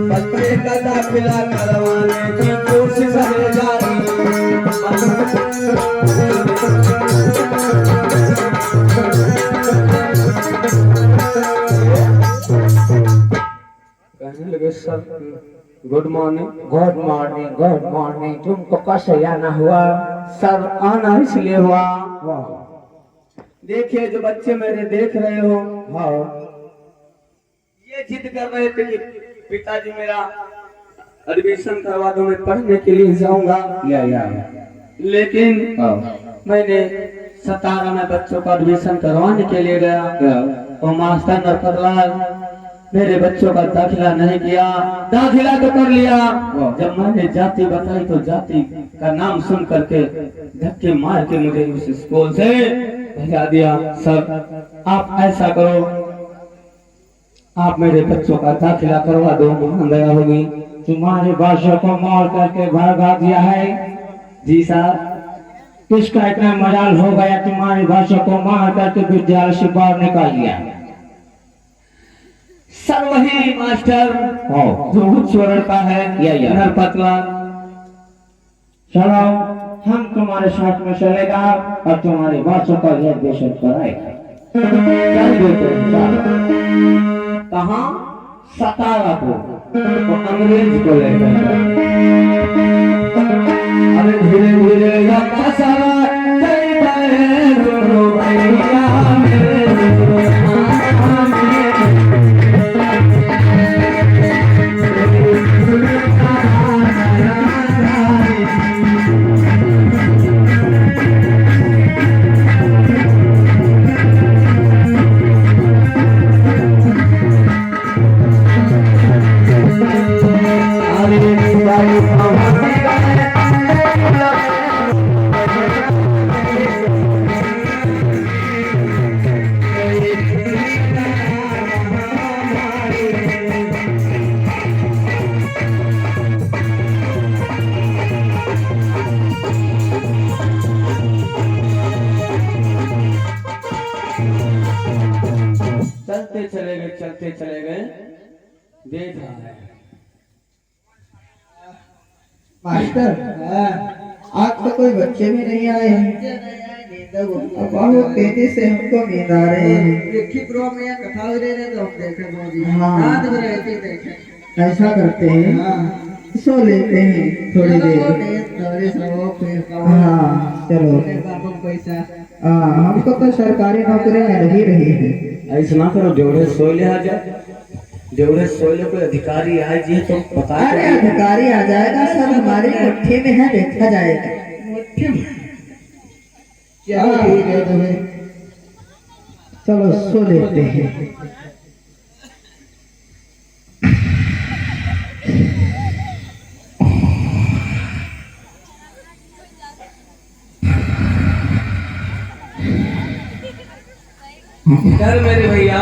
बच्चे का दाखिला करवाने की कोशिश है जारी। कहने लगे sir good morning. Good morning good morning. तुमको कैसे आना हुआ? सर आना इसलिए हुआ, देखिए जो बच्चे मेरे देख रहे हो, हाँ, ये जिद कर रहे थे कि पिताजी मेरा एडमिशन करवा दो, मैं पढ़ने के लिए जाऊंगा। लेकिन मैंने 17 में बच्चों का एडमिशन करवाने के लिए गया और मास्टर नरपतलाल मेरे बच्चों का दाखिला नहीं किया। दाखिला तो कर लिया, जब मैंने जाति बताई तो जाति का नाम सुन करके धक्के मार के मुझे उस स्कूल से भेजा दिया। सर आप ऐसा करो, आप मेरे बच्चों का दाखिला करवा दो, दया होगी। तुम्हारे बच्चों को मार करके भगा दिया है? जी साहब। किसका इतना मजाल हो गया तुम्हारे बच्चों को मार करके विद्यालय से बाहर निकाल दिया? सर वही मास्टर जो चोर का है नरपतलाल। चलो हम तुम्हारे साथ में चलेगा और तुम्हारे बच्चों का एडमिशन कराएगा। कहाँ? 17 को तो अंग्रेज को लेकर। अरे धीरे धीरे चलते चले गए। देख रहा है मास्टर, आज तो कोई बच्चे भी नहीं आए हैं। बहुत तेजी से हमको नींद आ रहे हैं। कथा हो रही है तो हम देखे हाँ। रात भर ऐसे देखे। ऐसा करते हैं, सो लेते हैं थोड़ी देर। हाँ चलो। हमको तो सरकारी नौकरियां मिल ही रही है। ऐसा ना करो, जोड़े सोले आ जाए, जोड़े सोले कोई अधिकारी आए जी तो पता। अरे अधिकारी आ जाएगा, सब हमारी मुट्ठी में है, देखा जाएगा। मुट्ठी में चलो ठीक है, तो चलो सो लेते हैं। डर मेरे भैया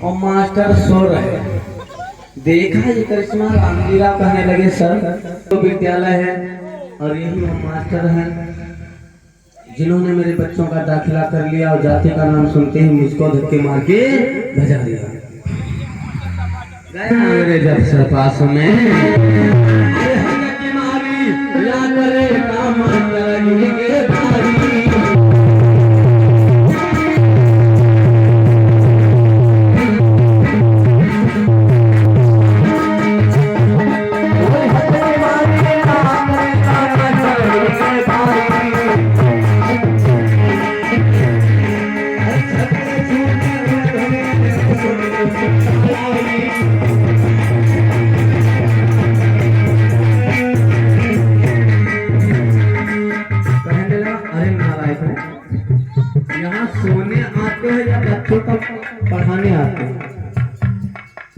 और मास्टर सो रहे। देखा ये करिश्मा रामजीरा कहने लगे सर तो विद्यालय है और यही वो मास्टर हैं जिन्होंने मेरे बच्चों का दाखिला कर लिया और जाति का नाम सुनते ही मुझको धक्के मार के भजा दिया। मेरे जब से पास में अरे हल्ला की मारी या करे काम लगी के भारी यहाँ सोने आते हैं या बच्चों को पढ़ाने आते हैं?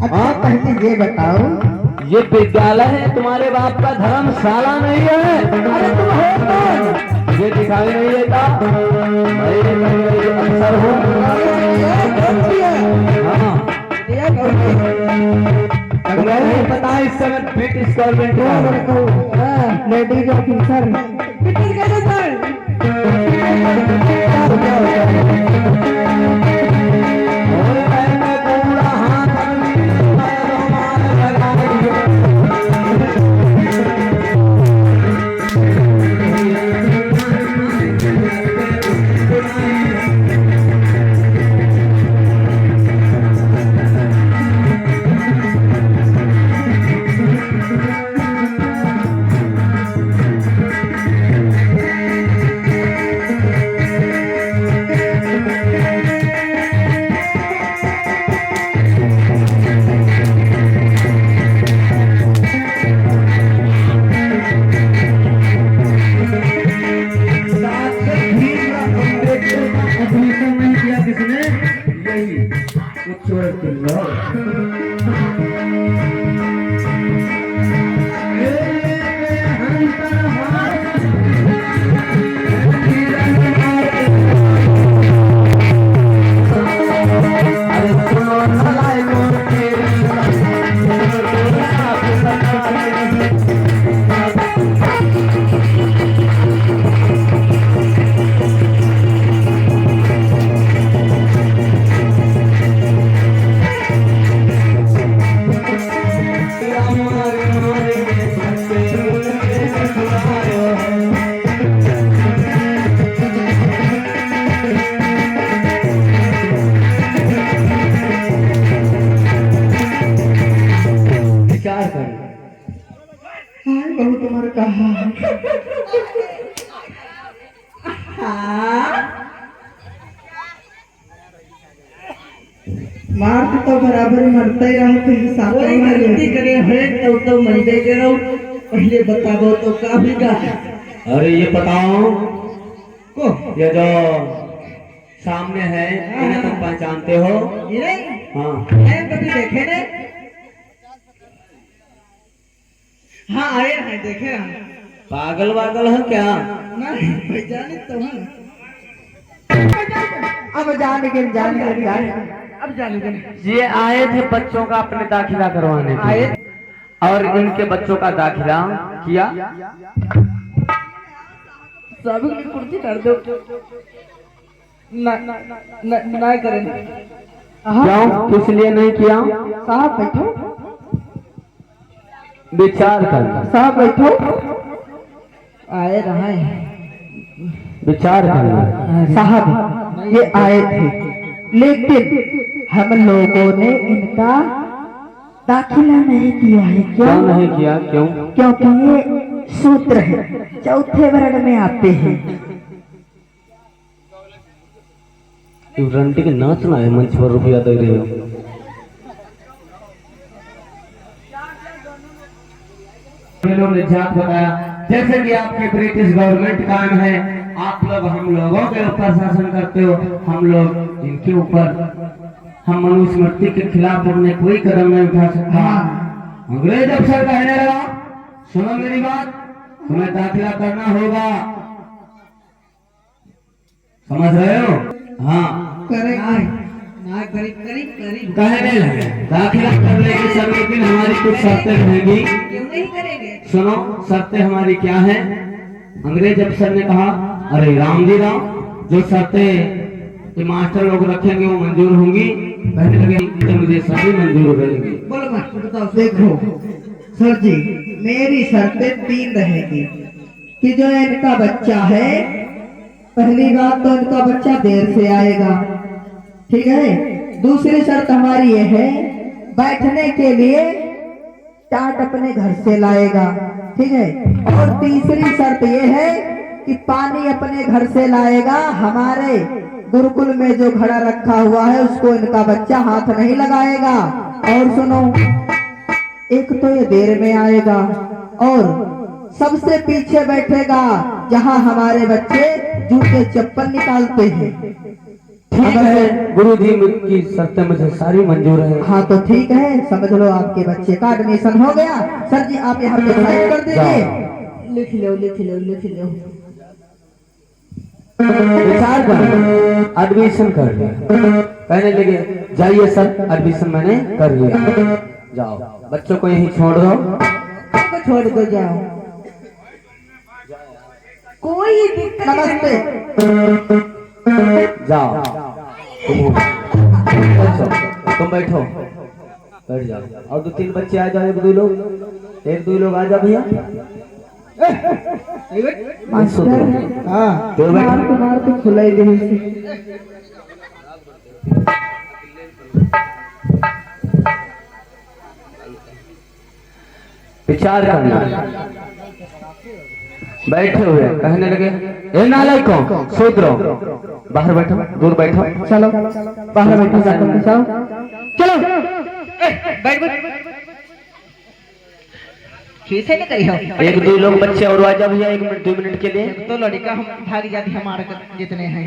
अच्छा पहले ये बताओ, ये विद्यालय है, तुम्हारे बाप का धर्मशाला नहीं है। अरे तुम हो कौन? ये दिखाई नहीं देता मैं अफसर हूँ। हाँ तुम्हें नहीं पता इस समय ब्रिटिश गवर्नमेंट का लेडीज ऑफिसर बहुत उम्र कहा मार तो बराबर मरता ही रहा फिर साथ में गलती करे है तो मर दे करो। पहले बताओ तो काफी का। अरे ये बताओ को ये जो सामने है इन्हें तुम पहचानते हो? ये हाँ मैं कभी देखे ने। हाँ आए हैं देखे हम। पागल वागल है क्या? नहीं पहचाने तो हम। अब जाने के अब जाने ये आए थे बच्चों का अपने दाखिला करवाने के लिए। और इनके बच्चों का दाखिला किया। सब की कुर्सी कर दो। ना करें। क्यों? किस लिए नहीं किया? साहब बैठो, विचार करना। साहब बैठो। आए रहा है विचार करना। साहब ये आए थे लेकिन हम लोगों ने इनका दाखिला नहीं किया है। क्यों क्यों नहीं किया? क्यों? क्योंकि ये सूत्र है, चौथे वर्ण में आते हैं। रंटी के नाचना है, मंच पर रुपया दे रही हो। इन्होंने जात बताया जैसे कि आपके ब्रिटिश गवर्नमेंट कायम है, आप लोग हम लोगों के ऊपर शासन करते हो, हम लोग इनके ऊपर, हम मनुस्मृति के खिलाफ अपने कोई कदम नहीं उठा सकता। अंग्रेज अफसर कहने लगा सुनो मेरी बात, तुम्हें दाखिला करना होगा, समझ रहे हो? हाँ ना करीब कहने लगे दाखिला करने के समय लेकिन हमारी कुछ शर्तें रहेंगी। क्यों नहीं करेंगे? सुनो शर्तें हमारी क्या है? अंग्रेज अफसर ने कहा अरे राम जी राम, जो शर्तें मास्टर लोग रखेंगे वो मंजूर होंगी। कहने लगे कि मुझे सभी मंजूर रहेगी। बोलो मास्टर बताओ। देखो सर जी, मेरी शर्तें 3 रहेगी कि जो इनका बच्चा है, पहली बात तो इनका बच्चा देर से आएगा, ठीक है। दूसरी शर्त हमारी ये है, बैठने के लिए टाट अपने घर से लाएगा, ठीक है। और तीसरी शर्त ये है कि पानी अपने घर से लाएगा। हमारे गुरुकुल में जो घड़ा रखा हुआ है उसको इनका बच्चा हाथ नहीं लगाएगा। और सुनो, एक तो ये देर में आएगा और सबसे पीछे बैठेगा जहां हमारे बच्चे जूते चप्पल निकालते हैं। ठीक है गुरुजी, की शर्तें मुझे सारी मंजूर है। हाँ तो ठीक है, समझ लो आपके बच्चे का एडमिशन हो गया। सर जी आप यहाँ पे साइन कर दीजिए। लिख लो लिख लो लिख लो। विचार कर एडमिशन कर लिया। कहने लगे जाइए सर, एडमिशन मैंने कर लिया, जाओ बच्चों को यहीं छोड़ दो। सबको छोड़ दो, जाओ, कोई दिक्कत नमस्ते। जाओ तुम बैठो, बैठ जाओ। और 2-3 बच्चे आ जाओ, 1-2 लोग आ जाओ भैया। मास्टर हाँ मार के खुलाई दे से। विचार करना। बैठे हुए कहने लगे ए नालायकों, शूद्रों, बाहर बैठो, दूर बैठो, चलो बाहर बैठो, चलो बैठ कैसे नहीं करी हो। 1-2 लोग बच्चे और आ जाओ भैया, 1 मिनट 2 मिनट के लिए। तो लड़का हम भाग जाती हमारे जितने हैं।